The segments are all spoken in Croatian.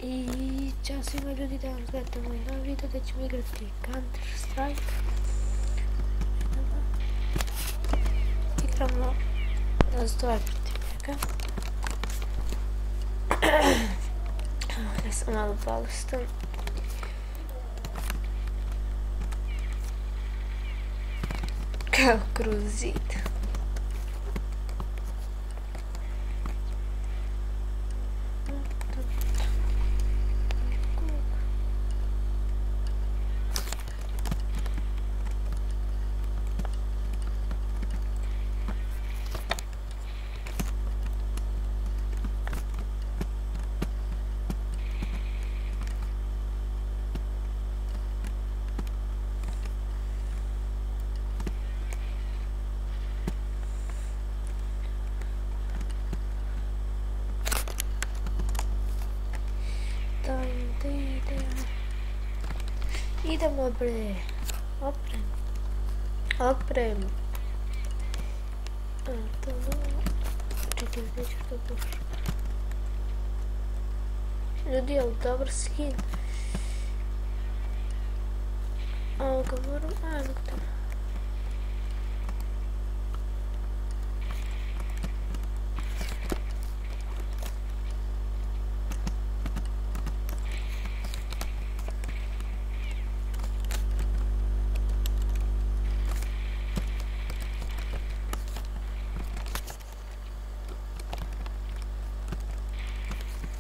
I ćao svima ljudi, danas gledate moj novi video da ćemo igrati Counter Strike. Igramo nas dvoje protiv njega. Ja sam malo bolestan. Kao kroz zid. Idemo bre, oprem. Čekaj, gdje ću to pušati? Ljudi, je li dobar skin? Ovo ga moram, ajmo to.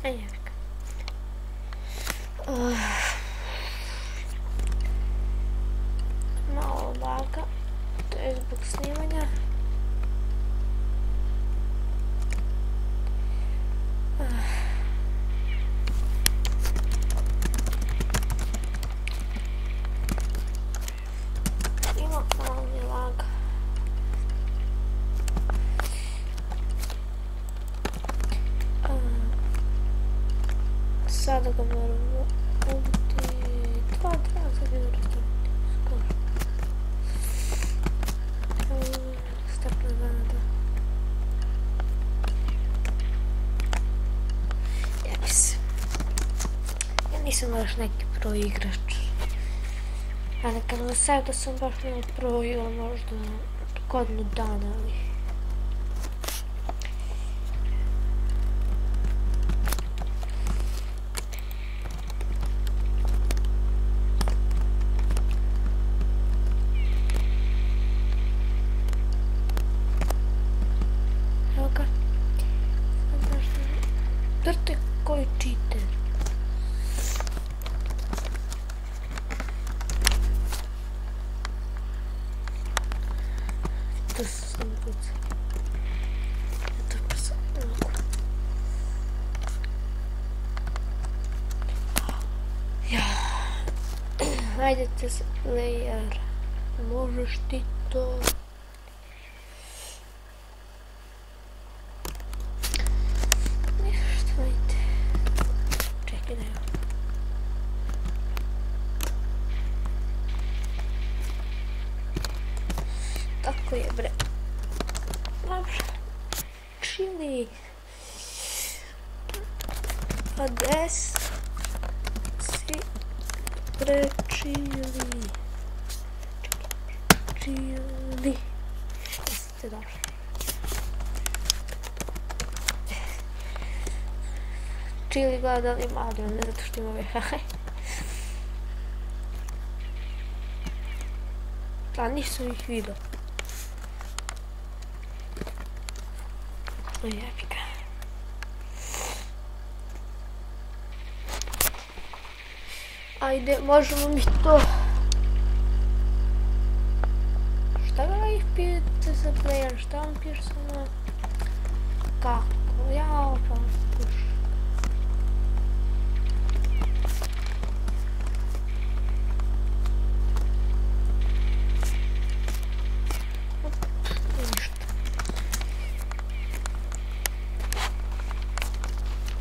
Jevika. Malo laga, to je zbog snimanja. Ima malo mi laga. Sada ga moramo ubiti 2 sad je vrstati skoro. Stepna nada. Jebi se. Ja nisam baš neki pro igrač. A nekad na sajtu da sam baš malo pro igra možda godinu dana, ali Drte, koji cheater? To sam puca. To pa sam mogu. Ja. Hajde te player. Možeš ti to. Tako je bre. Dobro. Čili. A des si bre čili. Čili. Jeste dobro. Čili gledali mali, ne zato što ima VHH. A nisam ih vidio. Jebika. Ajde, možemo mi to. Šta ga ih pijete za player? Šta on piše samo? Kako? Ja pa puš.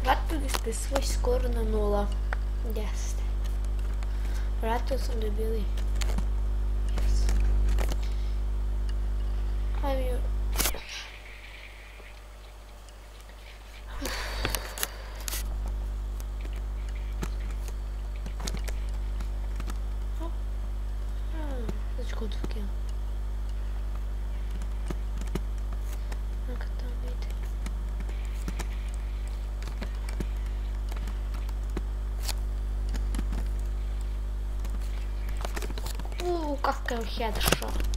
Vratili ste svoj skoro na 0. Jeste. Vratio sam da bili. Ajme. kakav headshot.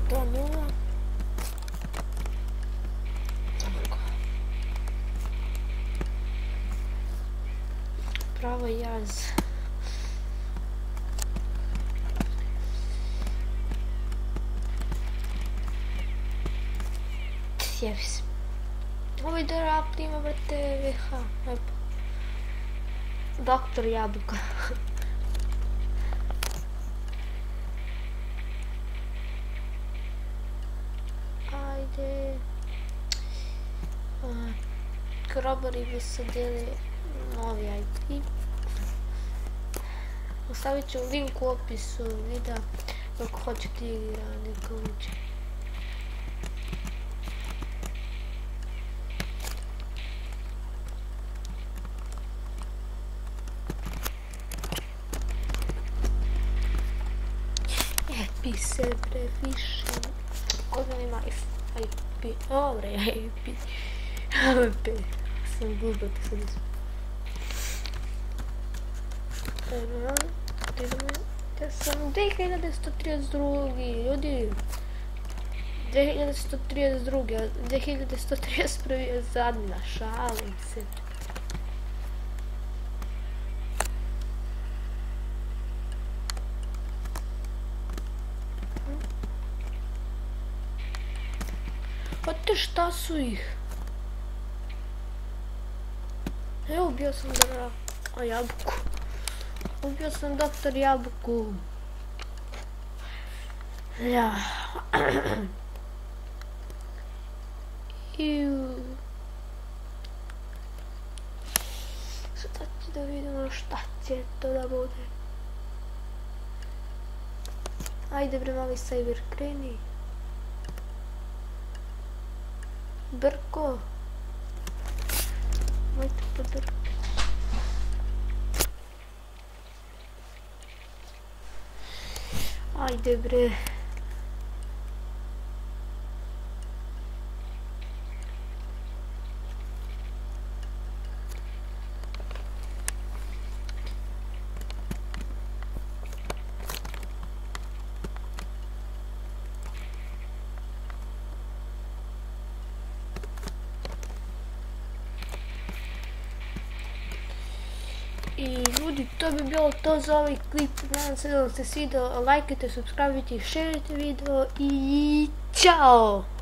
1-0. Pravo jaz. Sjevi se. Ovaj drap ima vrte VH. Doktor Jabuka. Ajde. Grobari bi sadili novi IP. Ostavit ću link u opisu videa ako hoćete igra neka uđe. Epi se previše. Kod me ima IP. Dobre, IP. IP. Sam gubati sad izme. Ja sam 2132. Ljudi. 2132. 2131 je zadnja. Šalim se. Znate šta su ih? Evo, ubio sam Jabuku. Ubio sam doktor Jabuku. Ja. Sada ću da vidimo šta će to da bude. Ajde bre, mali Cyber, kreni. Brko. Ajde pa Brko. Ajde bre. I ljudi, to bi bilo to za ovaj klip. Nadam se da vam se svidio. Lajkajte, subscribe-ite, šerite video i ćao!